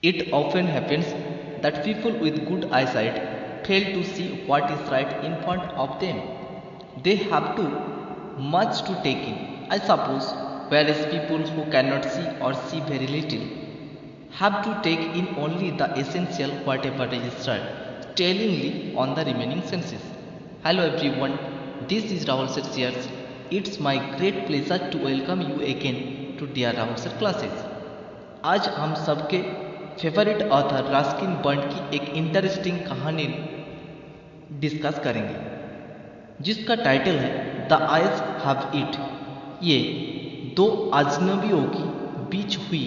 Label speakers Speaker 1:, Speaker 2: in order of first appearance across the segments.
Speaker 1: It often happens that people with good eyesight fail to see what is right in front of them. They have too much to take in, I suppose, whereas people who cannot see or see very little have to take in only the essential whatever is right, tellingly on the remaining senses. Hello everyone, this is Rahul Sir's. It's my great pleasure to welcome you again to Dear Rahul Sir classes. आज हम सबके favourite author Raskin bird की एक interesting कहानी discuss करेंगे जिसका title है the eyes have it. ये दो अजनबियों की बीच हुई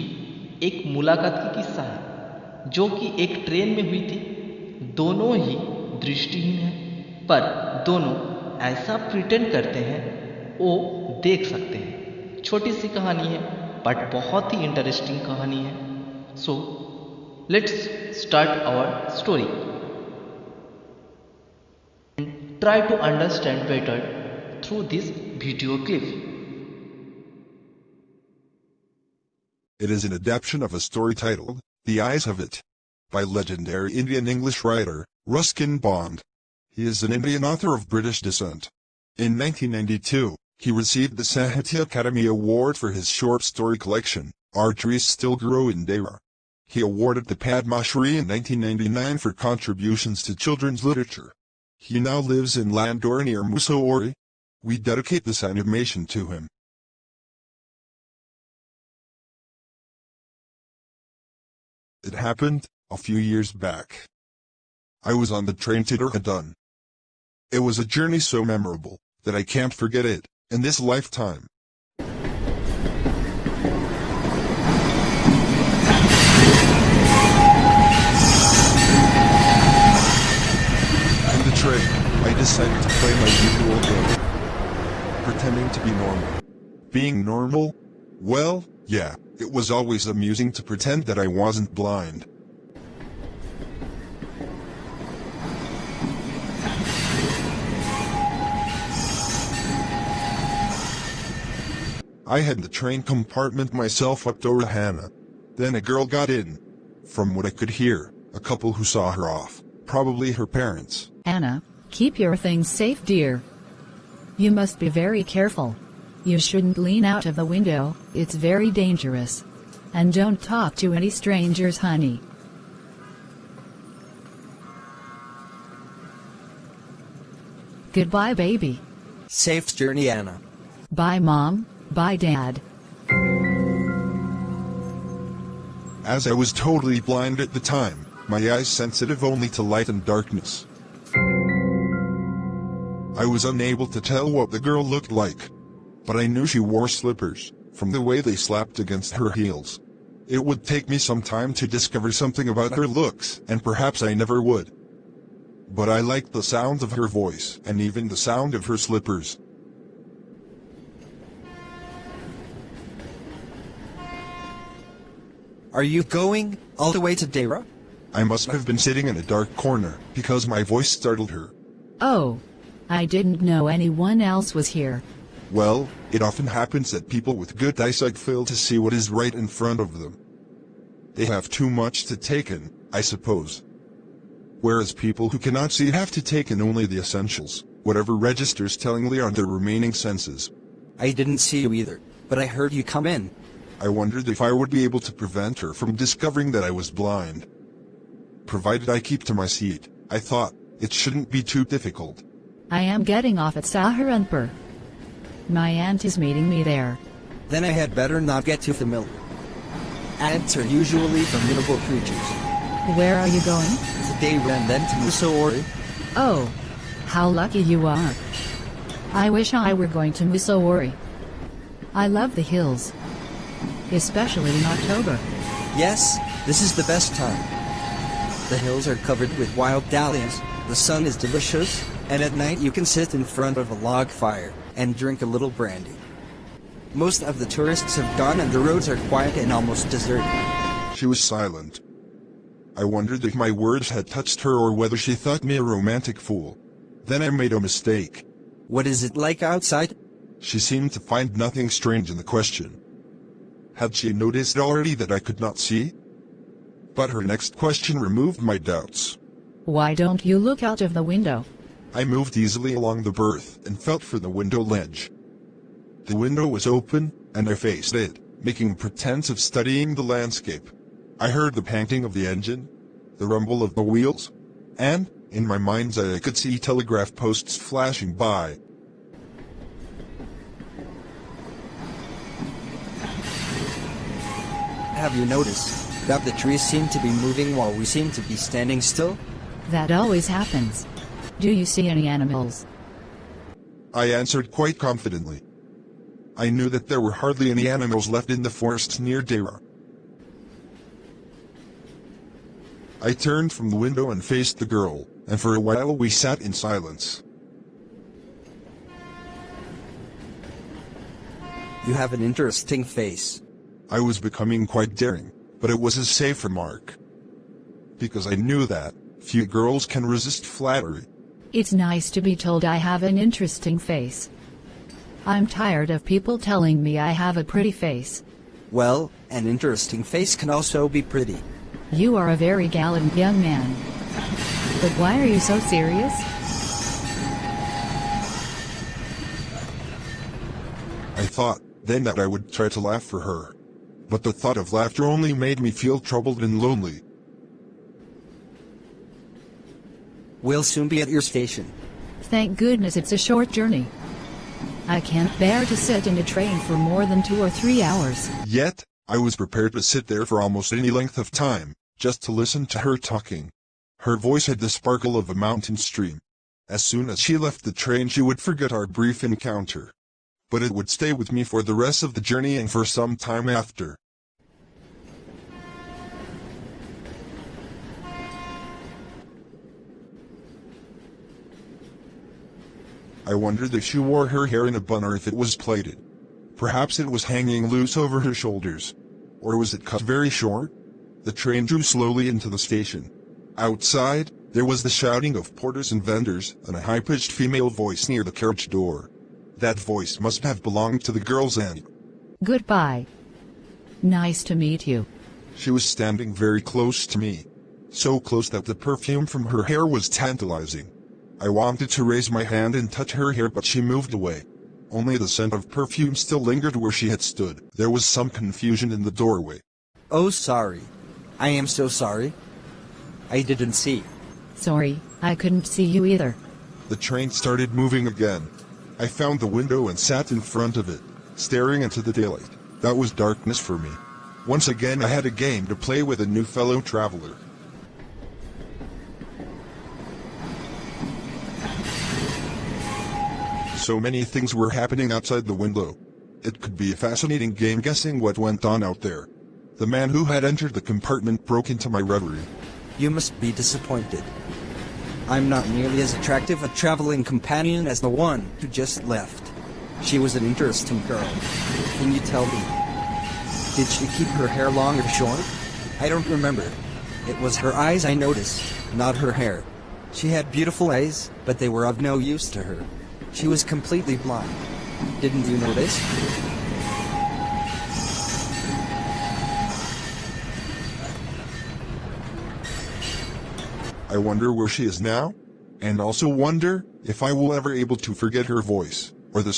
Speaker 1: एक मुलाकात की किस्सा है जो कि एक ट्रेन में हुई थी। दोनों ही दृष्टिहीन हैं पर दोनों ऐसा प्रिटेंड करते हैं वो देख सकते हैं। छोटी सी कहानी है बट बहुत ही इंटरेस्टिंग कहानी है। So let's start our story and try to understand better through this video clip.
Speaker 2: It is an adaptation of a story titled, The Eyes of It, by legendary Indian English writer, Ruskin Bond. He is an Indian author of British descent. In 1992, he received the Sahitya Akademi Award for his short story collection, Our Trees Still Grow in Dehra. He awarded the Padma Shri in 1999 for contributions to children's literature. He now lives in Landore near Mussoorie. We dedicate this animation to him. It happened a few years back. I was on the train to Dehradun. It was a journey so memorable that I can't forget it in this lifetime. In the train, I decided to play my usual game, pretending to be normal. Being normal? Well, yeah, it was always amusing to pretend that I wasn't blind. I had the train compartment myself up to Rahana. Then a girl got in. From what I could hear, a couple who saw her off, probably her parents.
Speaker 3: Anna, keep your things safe, dear. You must be very careful. You shouldn't lean out of the window, it's very dangerous. And don't talk to any strangers, honey. Goodbye, baby.
Speaker 4: Safe journey, Anna.
Speaker 3: Bye, Mom. Bye, Dad.
Speaker 2: As I was totally blind at the time, my eyes sensitive only to light and darkness, I was unable to tell what the girl looked like. But I knew she wore slippers, from the way they slapped against her heels. It would take me some time to discover something about her looks, and perhaps I never would. But I liked the sound of her voice, and even the sound of her slippers.
Speaker 4: Are you going all the way to Dehra?
Speaker 2: I must have been sitting in a dark corner, because my voice startled her.
Speaker 3: Oh. I didn't know anyone else was here.
Speaker 2: Well, it often happens that people with good eyesight fail to see what is right in front of them. They have too much to take in, I suppose. Whereas people who cannot see have to take in only the essentials, whatever registers tellingly on their remaining senses.
Speaker 4: I didn't see you either, but I heard you come in.
Speaker 2: I wondered if I would be able to prevent her from discovering that I was blind. Provided I keep to my seat, I thought, it shouldn't be too difficult.
Speaker 3: I am getting off at Saharanpur. My aunt is meeting me there.
Speaker 4: Then I had better not get too familiar. Ants are usually formidable creatures.
Speaker 3: Where are you going?
Speaker 4: To Dehra and then to Mussoorie.
Speaker 3: Oh. How lucky you are. I wish I were going to Mussoorie. I love the hills. Especially in October.
Speaker 4: Yes, this is the best time. The hills are covered with wild dahlias, the sun is delicious, and at night you can sit in front of a log fire and drink a little brandy. Most of the tourists have gone and the roads are quiet and almost deserted.
Speaker 2: She was silent. I wondered if my words had touched her or whether she thought me a romantic fool. Then I made a mistake.
Speaker 4: What is it like outside?
Speaker 2: She seemed to find nothing strange in the question. Had she noticed already that I could not see? But her next question removed my doubts.
Speaker 3: Why don't you look out of the window?
Speaker 2: I moved easily along the berth and felt for the window ledge. The window was open, and I faced it, making pretense of studying the landscape. I heard the panting of the engine, the rumble of the wheels, and, in my mind's eye, I could see telegraph posts flashing by.
Speaker 4: Have you noticed that the trees seem to be moving while we seem to be standing still?
Speaker 3: That always happens. Do you see any animals?
Speaker 2: I answered quite confidently. I knew that there were hardly any animals left in the forests near Dera. I turned from the window and faced the girl, and for a while we sat in silence.
Speaker 4: You have an interesting face.
Speaker 2: I was becoming quite daring, but it was a safe remark. Because I knew that few girls can resist flattery.
Speaker 3: It's nice to be told I have an interesting face. I'm tired of people telling me I have a pretty face.
Speaker 4: Well, an interesting face can also be pretty.
Speaker 3: You are a very gallant young man. But why are you so serious?
Speaker 2: I thought then that I would try to laugh for her. But the thought of laughter only made me feel troubled and lonely.
Speaker 4: We'll soon be at your station.
Speaker 3: Thank goodness it's a short journey. I can't bear to sit in a train for more than 2 or 3 hours.
Speaker 2: Yet, I was prepared to sit there for almost any length of time, just to listen to her talking. Her voice had the sparkle of a mountain stream. As soon as she left the train, she would forget our brief encounter. But it would stay with me for the rest of the journey and for some time after. I wondered if she wore her hair in a bun or if it was plaited. Perhaps it was hanging loose over her shoulders. Or was it cut very short? The train drew slowly into the station. Outside, there was the shouting of porters and vendors, and a high-pitched female voice near the carriage door. That voice must have belonged to the girl's aunt.
Speaker 3: Goodbye. Nice to meet you.
Speaker 2: She was standing very close to me. So close that the perfume from her hair was tantalizing. I wanted to raise my hand and touch her hair, but she moved away. Only the scent of perfume still lingered where she had stood. There was some confusion in the doorway.
Speaker 4: Oh, sorry. I am so sorry. I didn't see.
Speaker 3: Sorry, I couldn't see you either.
Speaker 2: The train started moving again. I found the window and sat in front of it, staring into the daylight. That was darkness for me. Once again I had a game to play with a new fellow traveler. So many things were happening outside the window. It could be a fascinating game guessing what went on out there. The man who had entered the compartment broke into my reverie.
Speaker 4: You must be disappointed. I'm not nearly as attractive a traveling companion as the one who just left. She was an interesting girl. Can you tell me? Did she keep her hair long or short? I don't remember. It was her eyes I noticed, not her hair. She had beautiful eyes, but they were of no use to her. She was completely blind. Didn't you notice?
Speaker 2: I wonder where she is now, and also wonder if I will ever able to forget her voice, or the